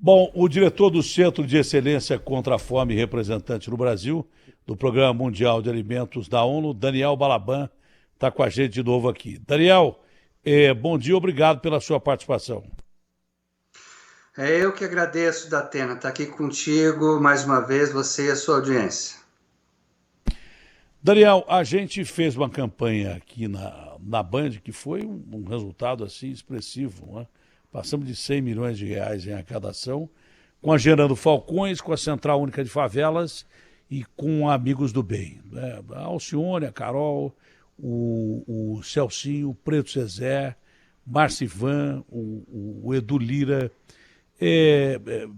Bom, o diretor do Centro de Excelência contra a Fome, representante no Brasil, do Programa Mundial de Alimentos da ONU, Daniel Balaban, está com a gente de novo aqui. Daniel, bom dia, obrigado pela sua participação. É eu que agradeço, Datena, estar aqui contigo mais uma vez, você e a sua audiência. Daniel, a gente fez uma campanha aqui na Band que foi um resultado assim expressivo, né? Passamos de 100 milhões de reais em arrecadação, com a Gerando Falcões, com a Central Única de Favelas e com Amigos do Bem, né? A Alcione, a Carol, o Celcinho, o Preto Zezé, Marcivan, o Edu Lira,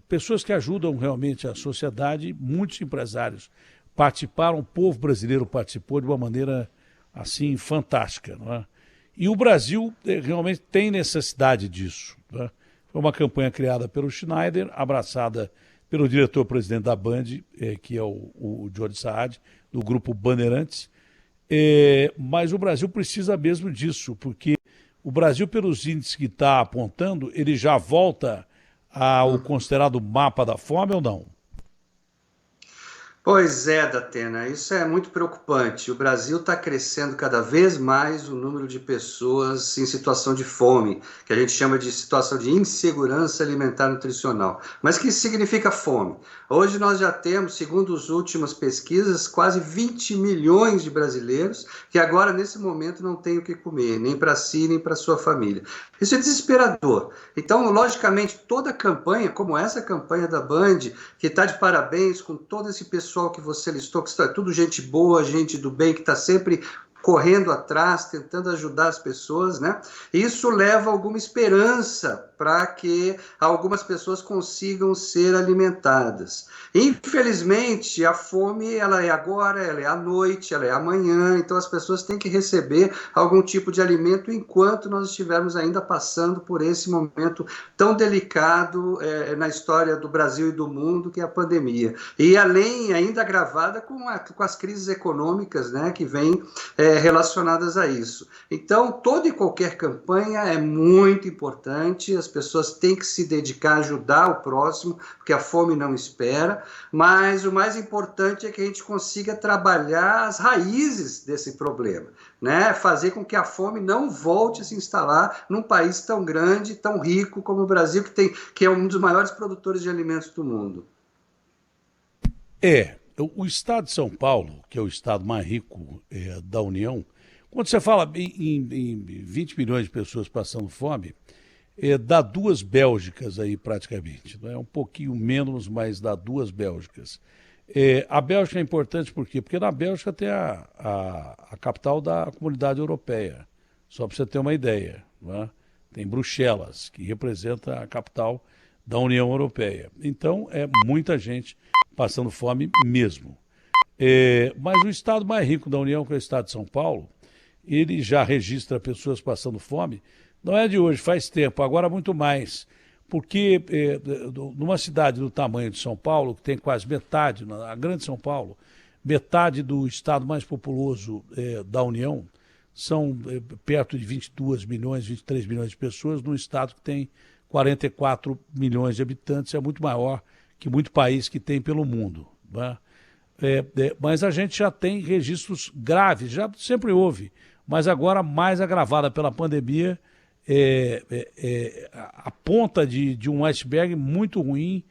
pessoas que ajudam realmente a sociedade, muitos empresários participaram, o povo brasileiro participou de uma maneira assim fantástica, não é? E o Brasil realmente tem necessidade disso, não é? Foi uma campanha criada pelo Schneider, abraçada pelo diretor-presidente da Band, que é o Jordi Saad, do grupo Bandeirantes, mas o Brasil precisa mesmo disso, porque o Brasil, pelos índices que está apontando, ele já volta ao considerado mapa da fome ou não? Pois é, Datena, isso é muito preocupante. O Brasil está crescendo cada vez mais o número de pessoas em situação de fome, que a gente chama de situação de insegurança alimentar nutricional. Mas o que significa fome? Hoje nós já temos, segundo as últimas pesquisas, quase 20 milhões de brasileiros que agora, nesse momento, não têm o que comer, nem para si, nem para sua família. Isso é desesperador. Então, logicamente, toda campanha, como essa campanha da Band, que está de parabéns com todo esse pessoal que você listou, que é tudo gente boa, gente do bem, que está sempre correndo atrás, tentando ajudar as pessoas, né? Isso leva alguma esperança para que algumas pessoas consigam ser alimentadas. Infelizmente, a fome, ela é agora, ela é à noite, ela é amanhã, então as pessoas têm que receber algum tipo de alimento enquanto nós estivermos ainda passando por esse momento tão delicado na história do Brasil e do mundo, que é a pandemia. E além, ainda agravada com as crises econômicas, né, que vêm relacionadas a isso. Então, toda e qualquer campanha é muito importante, as pessoas têm que se dedicar a ajudar o próximo, porque a fome não espera, mas o mais importante é que a gente consiga trabalhar as raízes desse problema, né? Fazer com que a fome não volte a se instalar num país tão grande, tão rico como o Brasil, que é um dos maiores produtores de alimentos do mundo. O estado de São Paulo, que é o estado mais rico da União, quando você fala em 20 milhões de pessoas passando fome, dá duas Bélgicas aí praticamente. Não é um pouquinho menos, mas dá duas Bélgicas. A Bélgica é importante por quê? Porque na Bélgica tem a capital da Comunidade Europeia, só para você ter uma ideia. Não é? Tem Bruxelas, que representa a capital da União Europeia. Então, é muita gente passando fome mesmo. Mas o estado mais rico da União, que é o estado de São Paulo, ele já registra pessoas passando fome, não é de hoje, faz tempo, agora muito mais. Porque numa cidade do tamanho de São Paulo, que tem quase metade, a grande São Paulo, metade do estado mais populoso da União, são perto de 22 milhões, 23 milhões de pessoas, num estado que tem 44 milhões de habitantes, é muito maior que muito país que tem pelo mundo. Né? Mas a gente já tem registros graves, já sempre houve, mas agora mais agravada pela pandemia, a ponta de um iceberg muito ruim,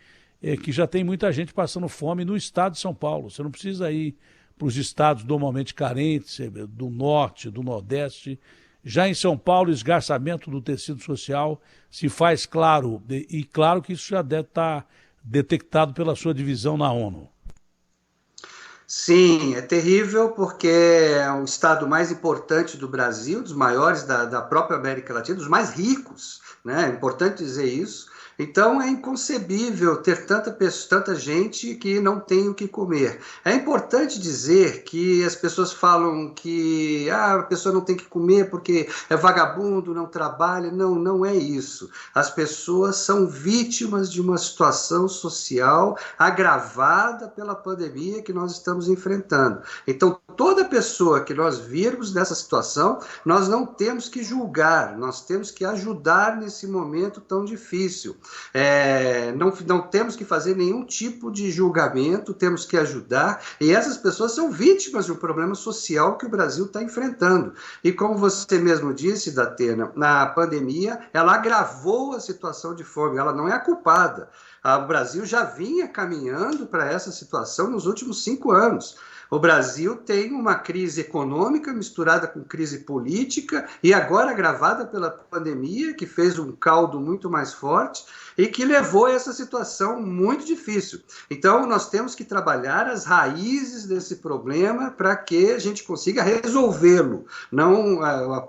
que já tem muita gente passando fome no estado de São Paulo. Você não precisa ir para os estados normalmente carentes, do norte, do nordeste. Já em São Paulo, o esgarçamento do tecido social se faz claro, e claro que isso já deve estar detectado pela sua divisão na ONU. Sim, é terrível porque é o estado mais importante do Brasil, dos maiores da própria América Latina, dos mais ricos, né? É importante dizer isso. Então é inconcebível ter tanta gente que não tem o que comer. É importante dizer que as pessoas falam que a pessoa não tem que comer porque é vagabundo, não trabalha. Não, não é isso. As pessoas são vítimas de uma situação social agravada pela pandemia que nós estamos enfrentando. Então, toda pessoa que nós virmos nessa situação, nós não temos que julgar, nós temos que ajudar nesse momento tão difícil. Não temos que fazer nenhum tipo de julgamento, temos que ajudar, e essas pessoas são vítimas de um problema social que o Brasil está enfrentando. E como você mesmo disse, Datena, na pandemia, ela agravou a situação de fome, ela não é a culpada. O Brasil já vinha caminhando para essa situação nos últimos 5 anos. O Brasil tem uma crise econômica misturada com crise política e agora agravada pela pandemia, que fez um caldo muito mais forte e que levou a essa situação muito difícil. Então, nós temos que trabalhar as raízes desse problema para que a gente consiga resolvê-lo. Não,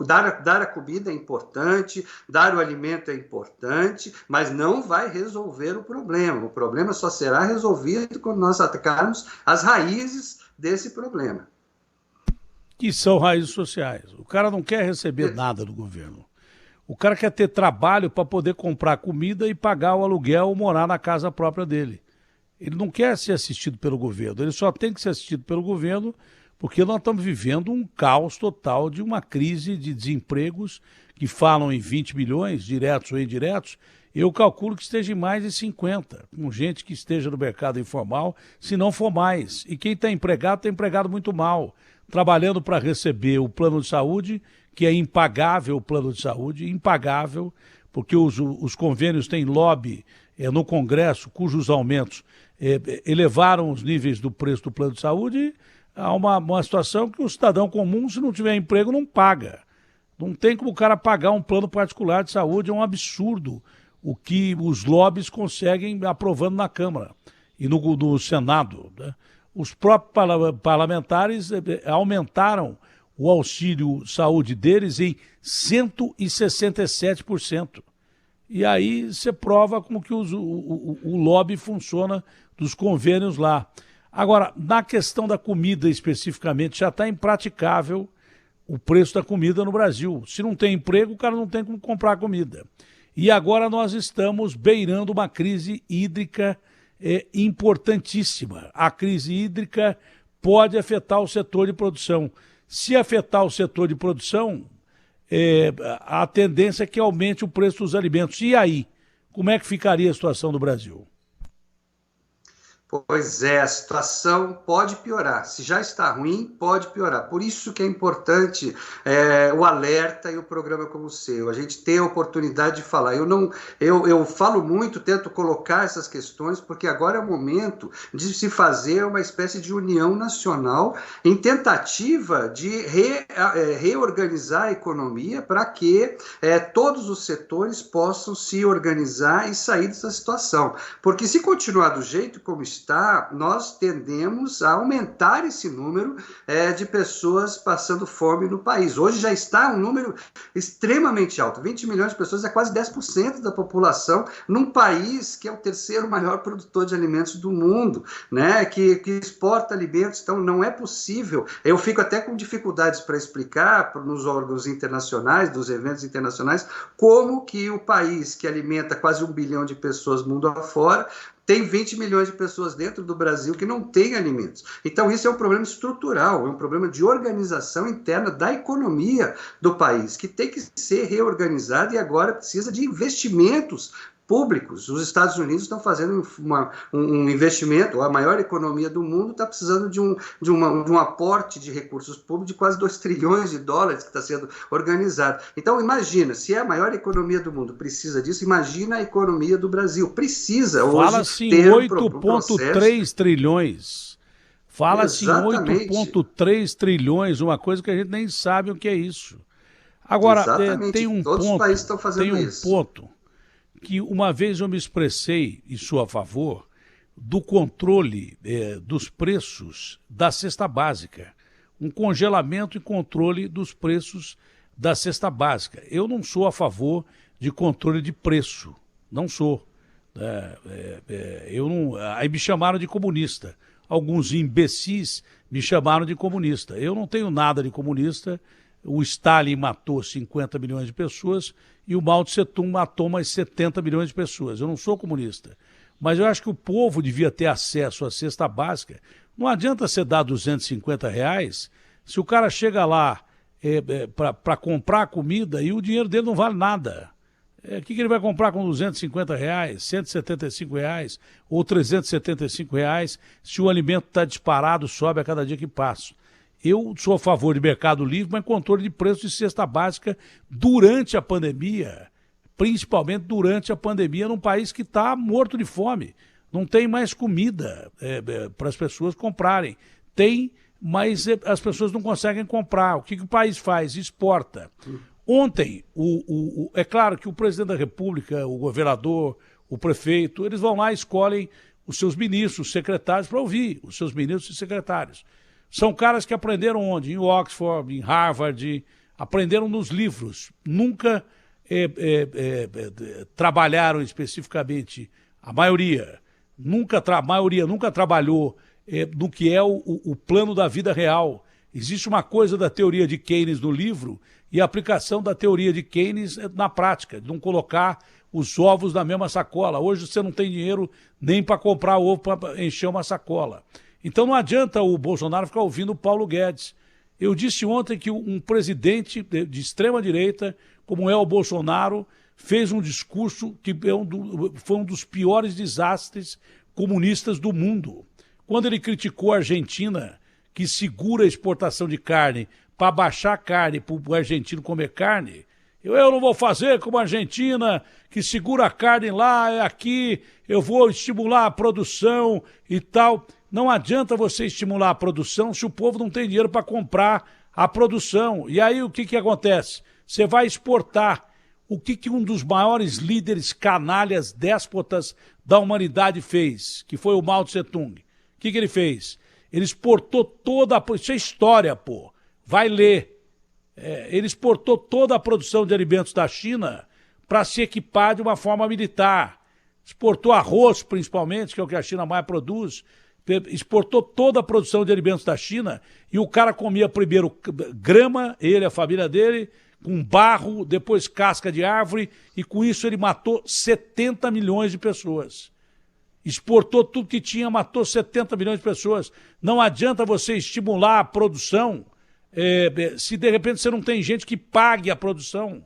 dar a comida é importante, dar o alimento é importante, mas não vai resolver o problema. O problema só será resolvido quando nós atacarmos as raízes desse problema. Que são raízes sociais. O cara não quer receber nada do governo. O cara quer ter trabalho para poder comprar comida e pagar o aluguel ou morar na casa própria dele. Ele não quer ser assistido pelo governo. Ele só tem que ser assistido pelo governo porque nós estamos vivendo um caos total de uma crise de desempregos que falam em 20 milhões, diretos ou indiretos. Eu calculo que esteja em mais de 50, com gente que esteja no mercado informal, se não for mais. E quem está empregado muito mal, trabalhando para receber o plano de saúde, que é impagável o plano de saúde, impagável, porque os convênios têm lobby no Congresso, cujos aumentos elevaram os níveis do preço do plano de saúde a uma situação que o cidadão comum, se não tiver emprego, não paga. Não tem como o cara pagar um plano particular de saúde, é um absurdo o que os lobbies conseguem aprovando na Câmara e no Senado, né? Os próprios parlamentares aumentaram o auxílio saúde deles em 167%. E aí você prova como que o lobby funciona dos convênios lá. Agora, na questão da comida especificamente, já está impraticável o preço da comida no Brasil. Se não tem emprego, o cara não tem como comprar comida. E agora nós estamos beirando uma crise hídrica importantíssima. A crise hídrica pode afetar o setor de produção. Se afetar o setor de produção, a tendência é que aumente o preço dos alimentos. E aí, como é que ficaria a situação do Brasil? Pois é, a situação pode piorar. Se já está ruim, pode piorar. Por isso que é importante o alerta e o programa como o seu. A gente ter a oportunidade de falar. Eu falo muito, tento colocar essas questões, porque agora é o momento de se fazer uma espécie de união nacional em tentativa de reorganizar a economia para que todos os setores possam se organizar e sair dessa situação. Porque se continuar do jeito como está, nós tendemos a aumentar esse número de pessoas passando fome no país. Hoje já está um número extremamente alto, 20 milhões de pessoas, é quase 10% da população, num país que é o terceiro maior produtor de alimentos do mundo, né? que exporta alimentos. Então não é possível. Eu fico até com dificuldades para explicar nos órgãos internacionais, dos eventos internacionais, como que o país que alimenta quase 1 bilhão de pessoas mundo afora tem 20 milhões de pessoas dentro do Brasil que não têm alimentos. Então, isso é um problema estrutural, é um problema de organização interna da economia do país, que tem que ser reorganizada e agora precisa de investimentos públicos. Os Estados Unidos estão fazendo um investimento, a maior economia do mundo está precisando de um aporte de recursos públicos de quase 2 trilhões de dólares que está sendo organizado. Então, imagina, se é a maior economia do mundo precisa disso, imagina a economia do Brasil. Precisa Fala-se em 8,3 trilhões. Fala-se em 8,3 trilhões, uma coisa que a gente nem sabe o que é isso. Agora, tem um Todos ponto, os países estão fazendo isso. Ponto que uma vez eu me expressei em sua favor do controle dos preços da cesta básica, um congelamento e controle dos preços da cesta básica. Eu não sou a favor de controle de preço, não sou. Aí me chamaram de comunista. Alguns imbecis me chamaram de comunista. Eu não tenho nada de comunista. O Stalin matou 50 milhões de pessoas e o Mao Tse Tung matou mais 70 milhões de pessoas. Eu não sou comunista, mas eu acho que o povo devia ter acesso à cesta básica. Não adianta você dar R$250 se o cara chega lá para comprar comida e o dinheiro dele não vale nada. O que ele vai comprar com R$ 250, R$ 175 ou R$ 375 se o alimento está disparado, sobe a cada dia que passa? Eu sou a favor de mercado livre, mas controle de preço de cesta básica durante a pandemia, principalmente durante a pandemia, num país que está morto de fome. Não tem mais comida para as pessoas comprarem. Tem, mas as pessoas não conseguem comprar. O que o país faz? Exporta. Ontem, é claro que o presidente da República, o governador, o prefeito, eles vão lá e escolhem os seus ministros, os secretários, para ouvir os seus ministros e secretários. São caras que aprenderam onde? Em Oxford, em Harvard, aprenderam nos livros. Nunca trabalharam especificamente, a maioria nunca trabalhou no que é o plano da vida real. Existe uma coisa da teoria de Keynes no livro e a aplicação da teoria de Keynes na prática, de não colocar os ovos na mesma sacola. Hoje você não tem dinheiro nem para comprar ovo para encher uma sacola. Então não adianta o Bolsonaro ficar ouvindo o Paulo Guedes. Eu disse ontem que um presidente de extrema-direita, como é o Bolsonaro, fez um discurso que foi um dos piores desastres comunistas do mundo. Quando ele criticou a Argentina, que segura a exportação de carne para baixar a carne para o argentino comer carne, eu não vou fazer como a Argentina, que segura a carne lá, é aqui, eu vou estimular a produção e tal. Não adianta você estimular a produção se o povo não tem dinheiro para comprar a produção. E aí o que acontece? Você vai exportar. O que um dos maiores líderes canalhas, déspotas da humanidade fez, que foi o Mao Tse Tung? O que ele fez? Ele exportou toda a... Isso é história, pô. Vai ler. Ele exportou toda a produção de alimentos da China para se equipar de uma forma militar. Exportou arroz, principalmente, que é o que a China mais produz. Exportou toda a produção de alimentos da China e o cara comia primeiro grama, ele, a família dele, com barro, depois casca de árvore, e com isso ele matou 70 milhões de pessoas. Exportou tudo que tinha, matou 70 milhões de pessoas. Não adianta você estimular a produção se de repente você não tem gente que pague a produção.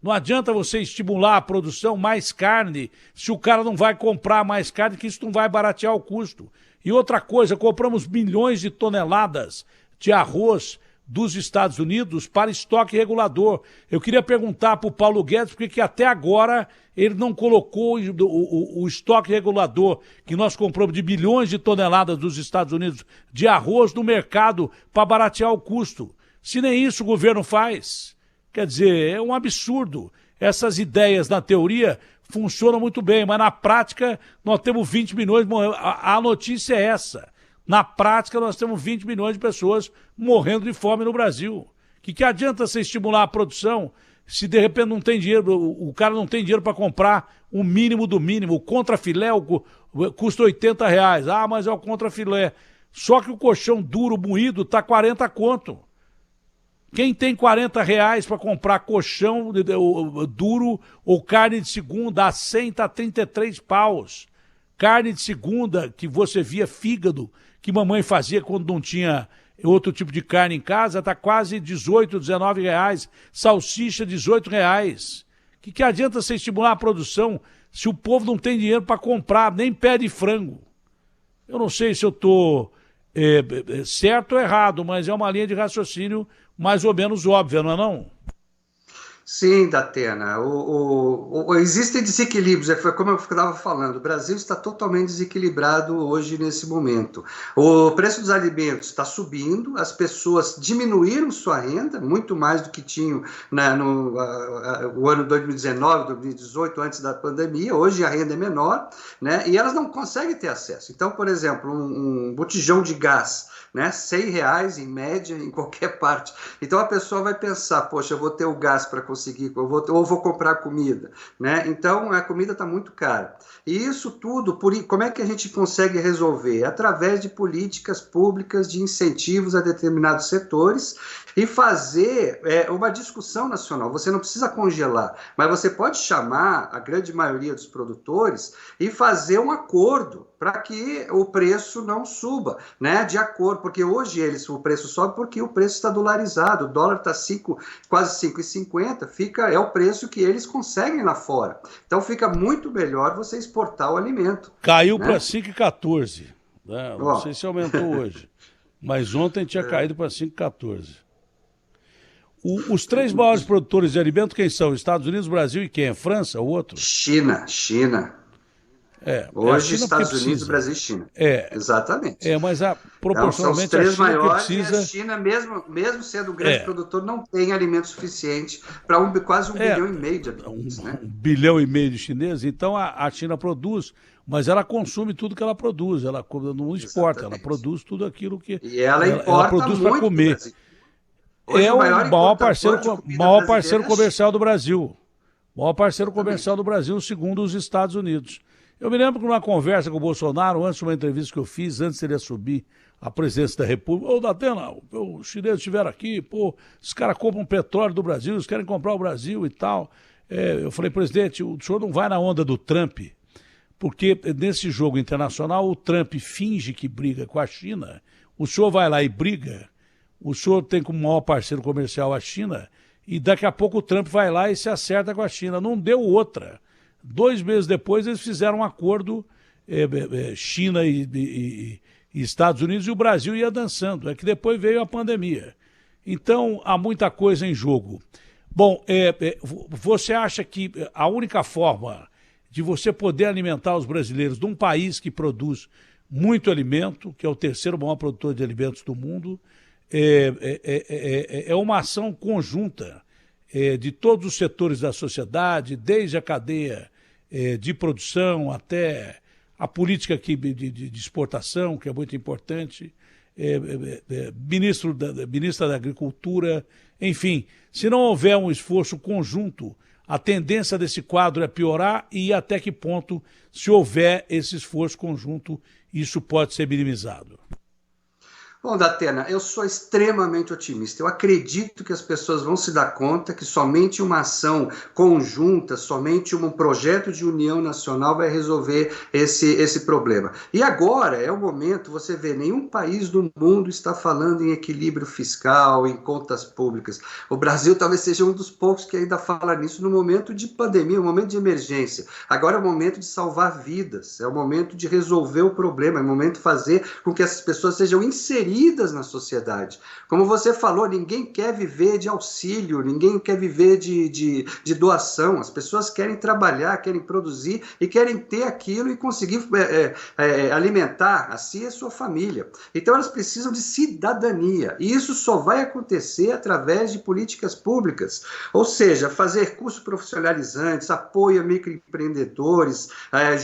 Não adianta você estimular a produção, mais carne, se o cara não vai comprar mais carne, que isso não vai baratear o custo. E outra coisa, compramos milhões de toneladas de arroz dos Estados Unidos para estoque regulador. Eu queria perguntar para o Paulo Guedes por que até agora ele não colocou o estoque regulador que nós compramos de bilhões de toneladas dos Estados Unidos de arroz no mercado para baratear o custo. Se nem isso o governo faz. Quer dizer, é um absurdo. Essas ideias na teoria funcionam muito bem, mas na prática nós temos 20 milhões, a notícia é essa. Na prática, nós temos 20 milhões de pessoas morrendo de fome no Brasil. O que adianta você estimular a produção se de repente não tem dinheiro, o cara não tem dinheiro para comprar o mínimo do mínimo? O contrafilé custa R$ 80. Ah, mas é o contrafilé. Só que o colchão duro, moído, está 40 conto. Quem tem R$ 40 para comprar colchão duro ou carne de segunda, a 100 está 33 paus. Carne de segunda, que você via fígado, que mamãe fazia quando não tinha outro tipo de carne em casa, está quase 18, 19 reais. Salsicha, 18 reais. O que adianta você estimular a produção se o povo não tem dinheiro para comprar nem pé de frango? Eu não sei se eu estou certo ou errado, mas é uma linha de raciocínio mais ou menos óbvia, não é não? Sim, Datena. Existem desequilíbrios, como eu estava falando, o Brasil está totalmente desequilibrado hoje nesse momento. O preço dos alimentos está subindo, as pessoas diminuíram sua renda, muito mais do que tinham no ano 2019, 2018, antes da pandemia. Hoje a renda é menor, né? E elas não conseguem ter acesso. Então, por exemplo, um botijão de gás, né, R$ 100 em média em qualquer parte. Então a pessoa vai pensar, poxa, eu vou ter o gás para conseguir, ou vou comprar comida, né? Então a comida está muito cara. E isso tudo, como é que a gente consegue resolver? Através de políticas públicas de incentivos a determinados setores e fazer uma discussão nacional. Você não precisa congelar, mas você pode chamar a grande maioria dos produtores e fazer um acordo para que o preço não suba, né? De acordo, porque hoje o preço sobe porque o preço está dolarizado, o dólar está quase 5,50, 5,50, é o preço que eles conseguem lá fora. Então fica muito melhor você exportar o alimento. Caiu né? para 5,14. Né? Não sei se aumentou hoje, mas ontem tinha caído para 5,14. Os três maiores produtores de alimento, quem são? Estados Unidos, Brasil e quem? França, o outro? China. É a Hoje, China porque Estados Unidos, precisa. Brasil e China. É, Exatamente. mas Então, são os proporcionalmente a três China porque maiores e a precisa. China, mesmo sendo um grande É, produtor, não tem alimento suficiente para quase 1,5 bilhão de habitantes. 1,5 bilhão de chineses. Então a China produz, mas ela consome tudo que ela produz. Ela não exporta, ela Exatamente. produz tudo aquilo que E ela ela importa produz para muito do comer. Brasil. Hoje, É o o maior importador de comida maior brasileira parceiro é a comercial do China. Brasil. Maior parceiro comercial Exatamente. do Brasil, segundo os Estados Unidos. Eu me lembro que numa conversa com o Bolsonaro, antes de uma entrevista que eu fiz, antes de ele assumir a presidência da República, ô Datena, os chineses estiveram aqui, pô, os caras compram petróleo do Brasil, eles querem comprar o Brasil e tal. Eu falei, presidente, o senhor não vai na onda do Trump, porque nesse jogo internacional o Trump finge que briga com a China, o senhor vai lá e briga, o senhor tem como maior parceiro comercial a China, e daqui a pouco o Trump vai lá e se acerta com a China. Não deu outra. 2 meses depois eles fizeram um acordo, China e Estados Unidos, e o Brasil ia dançando. É que depois veio a pandemia. Então há muita coisa em jogo. Bom, você acha que a única forma de você poder alimentar os brasileiros de um país que produz muito alimento, que é o terceiro maior produtor de alimentos do mundo, é uma ação conjunta de todos os setores da sociedade, desde a cadeia de produção até a política de exportação, que é muito importante, ministra da Agricultura, enfim, se não houver um esforço conjunto, a tendência desse quadro é piorar e até que ponto, se houver esse esforço conjunto, isso pode ser minimizado. Bom, Datena, eu sou extremamente otimista. Eu acredito que as pessoas vão se dar conta que somente uma ação conjunta, somente um projeto de união nacional vai resolver esse problema. E agora é o momento, você vê, nenhum país do mundo está falando em equilíbrio fiscal, em contas públicas. O Brasil talvez seja um dos poucos que ainda fala nisso no momento de pandemia, no momento de emergência. Agora é o momento de salvar vidas, é o momento de resolver o problema, é o momento de fazer com que essas pessoas sejam inseridas na sociedade. Como você falou, ninguém quer viver de auxílio, ninguém quer viver de doação. As pessoas querem trabalhar, querem produzir e querem ter aquilo e conseguir alimentar a si e a sua família. Então elas precisam de cidadania e isso só vai acontecer através de políticas públicas, ou seja, fazer cursos profissionalizantes, apoio a microempreendedores,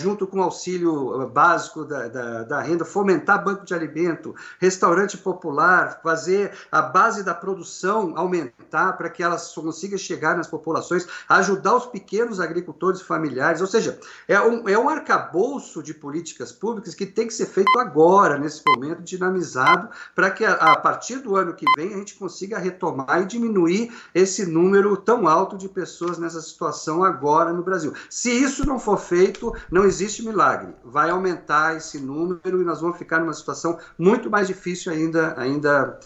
junto com o auxílio básico da renda, fomentar banco de alimento, restaurante popular, fazer a base da produção aumentar para que elas consigam chegar nas populações, ajudar os pequenos agricultores familiares, ou seja, é um arcabouço de políticas públicas que tem que ser feito agora, nesse momento, dinamizado, para que a partir do ano que vem a gente consiga retomar e diminuir esse número tão alto de pessoas nessa situação agora no Brasil. Se isso não for feito, não existe milagre. Vai aumentar esse número e nós vamos ficar numa situação muito mais difícil ainda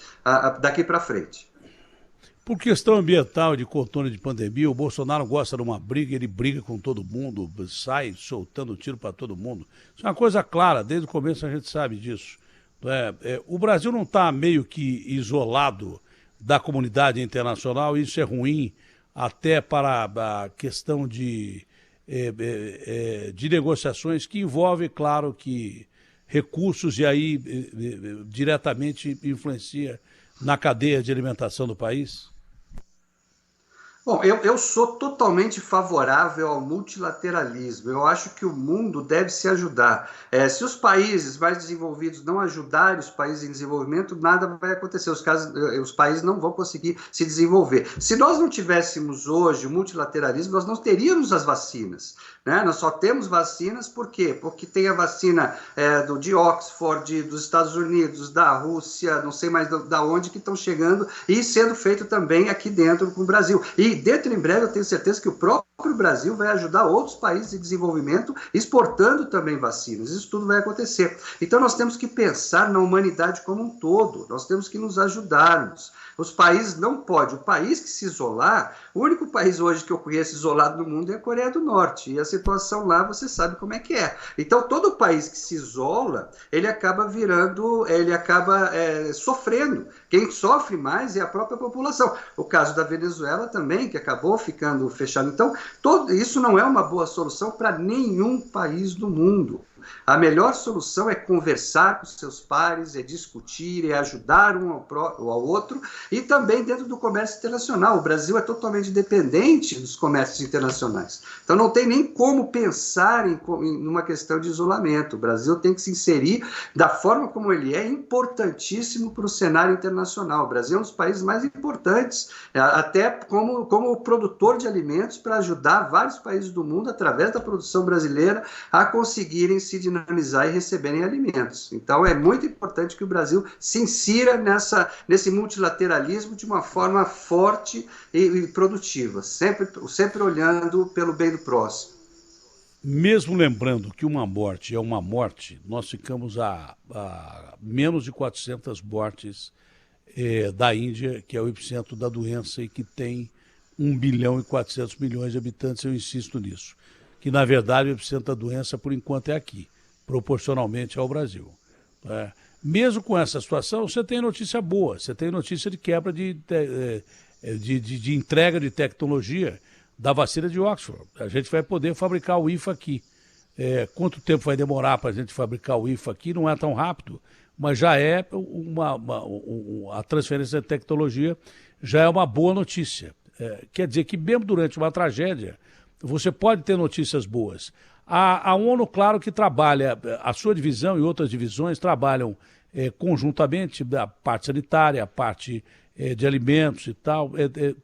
daqui para frente. Por questão ambiental de contorno de pandemia, o Bolsonaro gosta de uma briga, ele briga com todo mundo, sai soltando tiro para todo mundo. Isso é uma coisa clara, desde o começo a gente sabe disso. O Brasil não está meio que isolado da comunidade internacional, isso é ruim até para a questão de negociações que envolve, claro, que recursos e aí diretamente influencia na cadeia de alimentação do país? Bom, eu sou totalmente favorável ao multilateralismo. Eu acho que o mundo deve se ajudar. Se os países mais desenvolvidos não ajudarem os países em desenvolvimento, nada vai acontecer. Os países não vão conseguir se desenvolver. Se nós não tivéssemos hoje o multilateralismo, nós não teríamos as vacinas. Né? Nós só temos vacinas por quê? Porque tem a vacina de Oxford, dos Estados Unidos, da Rússia, não sei mais da onde, que estão chegando e sendo feito também aqui dentro com o Brasil. E dentro em breve eu tenho certeza que o próprio Brasil vai ajudar outros países em desenvolvimento exportando também vacinas. Isso tudo vai acontecer. Então nós temos que pensar na humanidade como um todo. Nós temos que nos ajudarmos. Os países não podem. O país que se isolar, o único país hoje que eu conheço isolado no mundo é a Coreia do Norte. E a situação lá, você sabe como é que é. Então, todo país que se isola, ele acaba sofrendo. Quem sofre mais é a própria população. O caso da Venezuela também, que acabou ficando fechado. Então, isso não é uma boa solução para nenhum país do mundo. A melhor solução é conversar com seus pares, é discutir, é ajudar um ao outro, e também dentro do comércio internacional. O Brasil é totalmente dependente dos comércios internacionais. Então não tem nem como pensar em uma questão de isolamento. O Brasil tem que se inserir da forma como ele é importantíssimo para o cenário internacional. O Brasil é um dos países mais importantes, até como produtor de alimentos, para ajudar vários países do mundo, através da produção brasileira, a conseguirem se dinamizar e receberem alimentos. Então é muito importante que o Brasil se insira nesse multilateralismo de uma forma forte e produtiva, sempre olhando pelo bem do próximo. Mesmo lembrando que uma morte é uma morte, nós ficamos a menos de 400 mortes da Índia, que é o epicentro da doença e que tem 1 bilhão e 400 milhões de habitantes, eu insisto nisso. Que, na verdade, o epicentro da doença, por enquanto, é aqui, proporcionalmente ao Brasil. Mesmo com essa situação, você tem notícia boa, você tem notícia de quebra de entrega de tecnologia da vacina de Oxford. A gente vai poder fabricar o IFA aqui. Quanto tempo vai demorar para a gente fabricar o IFA aqui? Não é tão rápido, mas já é a transferência de tecnologia já é uma boa notícia. Quer dizer que mesmo durante uma tragédia, você pode ter notícias boas. A ONU, claro que trabalha, a sua divisão e outras divisões trabalham conjuntamente, a parte sanitária, a parte de alimentos e tal,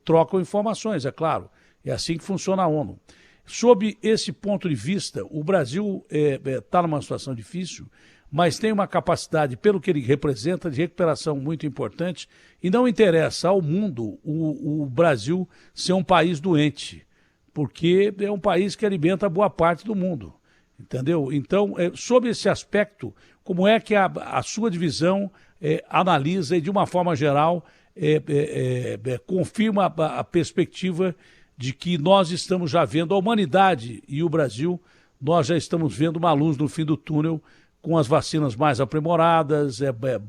trocam informações, é claro. É assim que funciona a ONU. Sob esse ponto de vista, o Brasil está numa situação difícil, mas tem uma capacidade, pelo que ele representa, de recuperação muito importante, e não interessa ao mundo o Brasil ser um país doente, porque é um país que alimenta boa parte do mundo, entendeu? Então, sob esse aspecto, como é que a sua divisão analisa e, de uma forma geral, confirma a perspectiva de que nós estamos já vendo, a humanidade e o Brasil, nós já estamos vendo uma luz no fim do túnel, com as vacinas mais aprimoradas,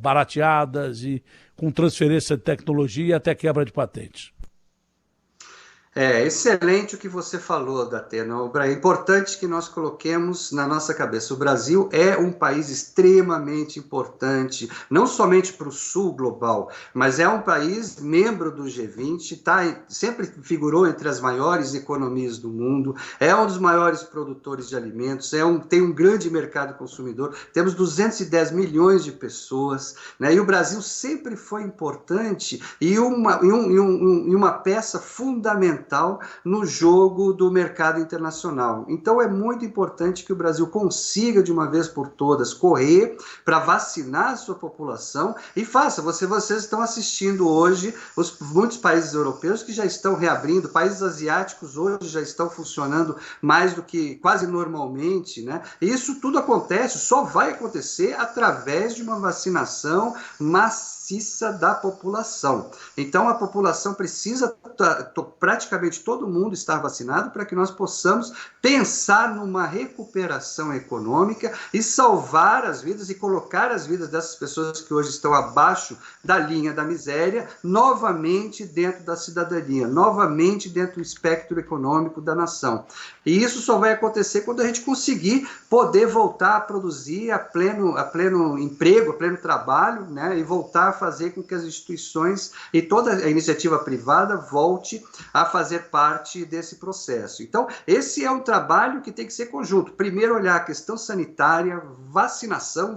barateadas e com transferência de tecnologia e até quebra de patentes. É excelente o que você falou, Datena. É importante que nós coloquemos na nossa cabeça. O Brasil é um país extremamente importante, não somente para o sul global, mas é um país membro do G20, sempre figurou entre as maiores economias do mundo, é um dos maiores produtores de alimentos, tem um grande mercado consumidor, temos 210 milhões de pessoas, né? E o Brasil sempre foi importante e uma peça fundamental no jogo do mercado internacional. Então é muito importante que o Brasil consiga de uma vez por todas correr para vacinar a sua população e faça. Vocês estão assistindo hoje muitos países europeus que já estão reabrindo, países asiáticos hoje já estão funcionando mais do que quase normalmente, né? E isso tudo acontece, só vai acontecer através de uma vacinação massiva da população. Então a população precisa praticamente todo mundo estar vacinado para que nós possamos pensar numa recuperação econômica e salvar as vidas e colocar as vidas dessas pessoas que hoje estão abaixo da linha da miséria novamente dentro da cidadania, novamente dentro do espectro econômico da nação. E isso só vai acontecer quando a gente conseguir poder voltar a produzir a pleno emprego, a pleno trabalho, né, e voltar a fazer com que as instituições e toda a iniciativa privada volte a fazer parte desse processo. Então, esse é um trabalho que tem que ser conjunto. Primeiro olhar a questão sanitária, vacinação,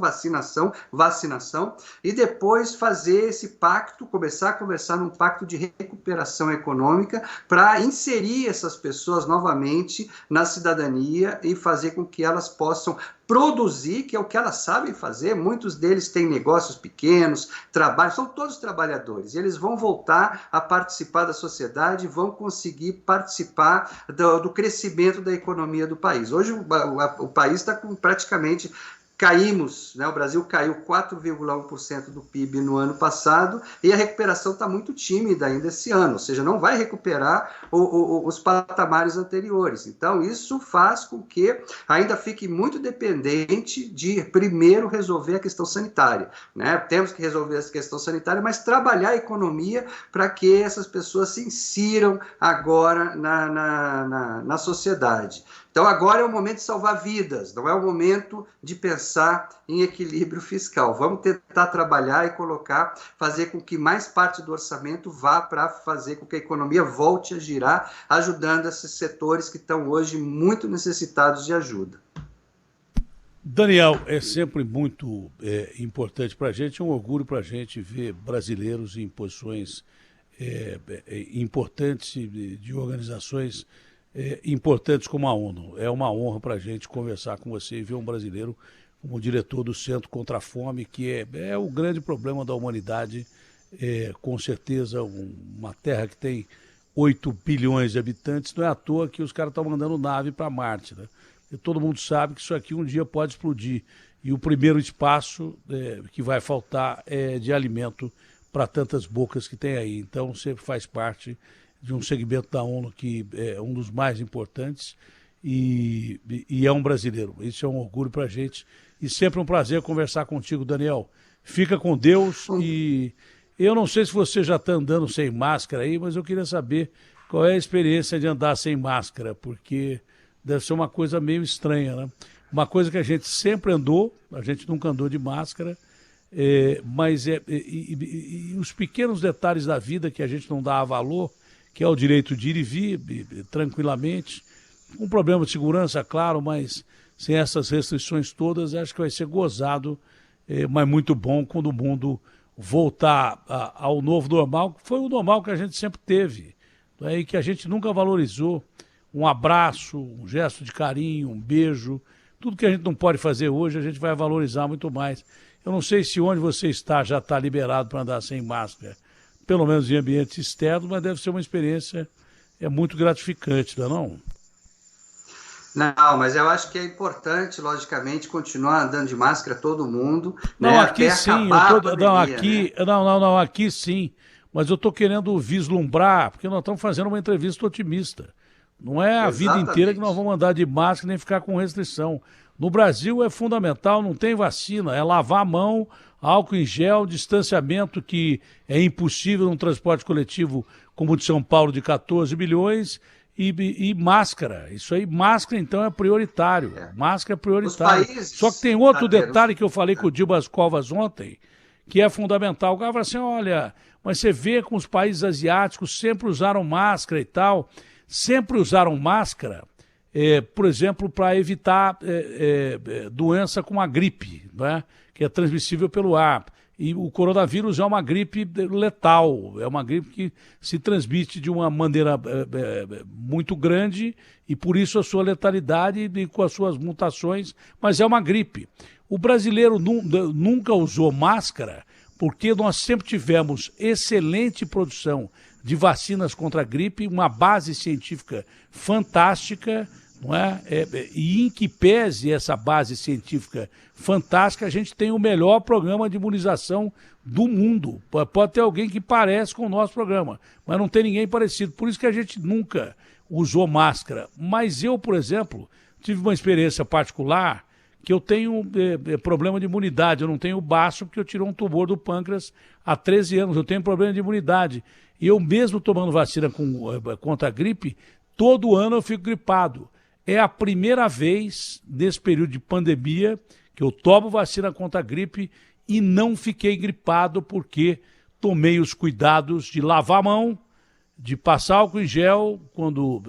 e depois fazer esse pacto, começar a conversar num pacto de recuperação econômica para inserir essas pessoas novamente na cidadania e fazer com que elas possam produzir, que é o que elas sabem fazer. Muitos deles têm negócios pequenos, trabalham, são todos trabalhadores, e eles vão voltar a participar da sociedade, vão conseguir participar do crescimento da economia do país. Hoje o país está com praticamente caímos, né? O Brasil caiu 4,1% do PIB no ano passado e a recuperação está muito tímida ainda esse ano, ou seja, não vai recuperar os patamares anteriores. Então, isso faz com que ainda fique muito dependente de, primeiro, resolver a questão sanitária, né? Temos que resolver essa questão sanitária, mas trabalhar a economia para que essas pessoas se insiram agora na sociedade. Então, agora é o momento de salvar vidas, não é o momento de pensar em equilíbrio fiscal. Vamos tentar trabalhar e fazer com que mais parte do orçamento vá para fazer com que a economia volte a girar, ajudando esses setores que estão hoje muito necessitados de ajuda. Daniel, é sempre muito importante para a gente, é um orgulho para a gente ver brasileiros em posições importantes de organizações importantes como a ONU. É uma honra para a gente conversar com você e ver um brasileiro como diretor do Centro contra a Fome, que é o grande problema da humanidade. Com certeza, uma terra que tem 8 bilhões de habitantes, não é à toa que os caras estão mandando nave para Marte, né? E todo mundo sabe que isso aqui um dia pode explodir. E o primeiro espaço que vai faltar é de alimento para tantas bocas que tem aí. Então, sempre faz parte de um segmento da ONU que é um dos mais importantes e é um brasileiro. Isso é um orgulho para a gente e sempre um prazer conversar contigo, Daniel. Fica com Deus e eu não sei se você já está andando sem máscara aí, mas eu queria saber qual é a experiência de andar sem máscara, porque deve ser uma coisa meio estranha, né? Uma coisa que a gente sempre andou, a gente nunca andou de máscara, mas os pequenos detalhes da vida que a gente não dá valor, que é o direito de ir e vir tranquilamente, com problema de segurança, claro, mas sem essas restrições todas, acho que vai ser gozado, mas muito bom quando o mundo voltar ao novo normal, que foi o normal que a gente sempre teve, né, e que a gente nunca valorizou. Um abraço, um gesto de carinho, um beijo, tudo que a gente não pode fazer hoje, a gente vai valorizar muito mais. Eu não sei se onde você está já está liberado para andar sem máscara, pelo menos em ambientes externos, mas deve ser uma experiência muito gratificante, não é não? Não, mas eu acho que é importante, logicamente, continuar andando de máscara todo mundo, Não, né, aqui até sim, acabar a pandemia, não, aqui sim, mas eu estou querendo vislumbrar, porque nós estamos fazendo uma entrevista otimista. Não é a vida inteira que nós vamos andar de máscara nem ficar com restrição. No Brasil é fundamental, não tem vacina, é lavar a mão, álcool em gel, distanciamento que é impossível num transporte coletivo como o de São Paulo de 14 milhões e máscara. Isso aí, máscara então é prioritário. Máscara é prioritário. Só que tem outro detalhe que eu falei com o Dibas Covas ontem, que é fundamental. O cara fala assim, olha, mas você vê como os países asiáticos sempre usaram máscara e tal, sempre usaram máscara, por exemplo, para evitar doença como a gripe, né? Que é transmissível pelo ar. E o coronavírus é uma gripe letal, é uma gripe que se transmite de uma maneira muito grande e por isso a sua letalidade e com as suas mutações, mas é uma gripe. O brasileiro nunca usou máscara porque nós sempre tivemos excelente produção de vacinas contra a gripe, uma base científica fantástica, não é? E em que pese essa base científica fantástica, a gente tem o melhor programa de imunização do mundo. Pode ter alguém que parece com o nosso programa, mas não tem ninguém parecido. Por isso que a gente nunca usou máscara. Mas eu, por exemplo, tive uma experiência particular que eu tenho problema de imunidade. Eu não tenho baço porque eu tirei um tumor do pâncreas há 13 anos. Eu tenho problema de imunidade. E eu mesmo tomando vacina contra a gripe, todo ano eu fico gripado. É a primeira vez nesse período de pandemia que eu tomo vacina contra a gripe e não fiquei gripado porque tomei os cuidados de lavar a mão, de passar álcool em gel quando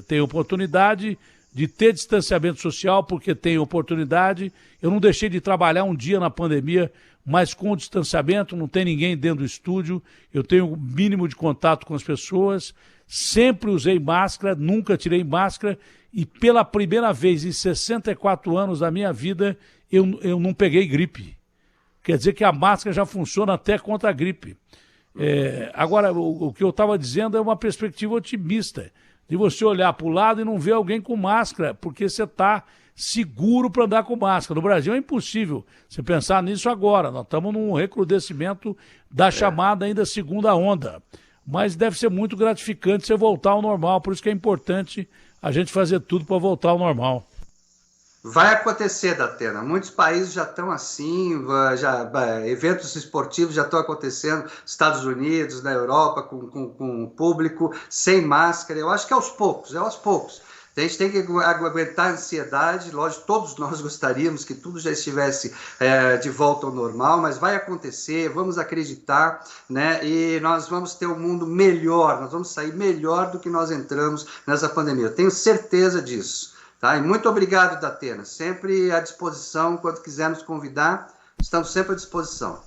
tem oportunidade, de ter distanciamento social porque tem oportunidade. Eu não deixei de trabalhar um dia na pandemia, mas com distanciamento, não tem ninguém dentro do estúdio, eu tenho o mínimo de contato com as pessoas, sempre usei máscara, nunca tirei máscara e pela primeira vez em 64 anos da minha vida eu não peguei gripe. Quer dizer que a máscara já funciona até contra a gripe. Agora, o que eu estava dizendo é uma perspectiva otimista, de você olhar para o lado e não ver alguém com máscara, porque você está seguro para andar com máscara. No Brasil é impossível você pensar nisso agora. Nós estamos num recrudescimento da chamada ainda segunda onda. Mas deve ser muito gratificante você voltar ao normal. Por isso que é importante a gente fazer tudo para voltar ao normal. Vai acontecer, Datena. Muitos países já estão assim, eventos esportivos já estão acontecendo, Estados Unidos, na Europa, com o público, sem máscara. Eu acho que é aos poucos. A gente tem que aguentar a ansiedade, lógico, todos nós gostaríamos que tudo já estivesse de volta ao normal, mas vai acontecer, vamos acreditar, né? E nós vamos ter um mundo melhor, nós vamos sair melhor do que nós entramos nessa pandemia. Eu tenho certeza disso. Tá? E muito obrigado, Datena. Sempre à disposição, quando quiser nos convidar, estamos sempre à disposição.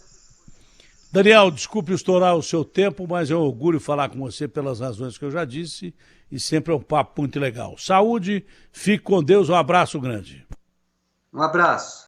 Daniel, desculpe estourar o seu tempo, mas é um orgulho falar com você pelas razões que eu já disse e sempre é um papo muito legal. Saúde, fique com Deus, um abraço grande. Um abraço.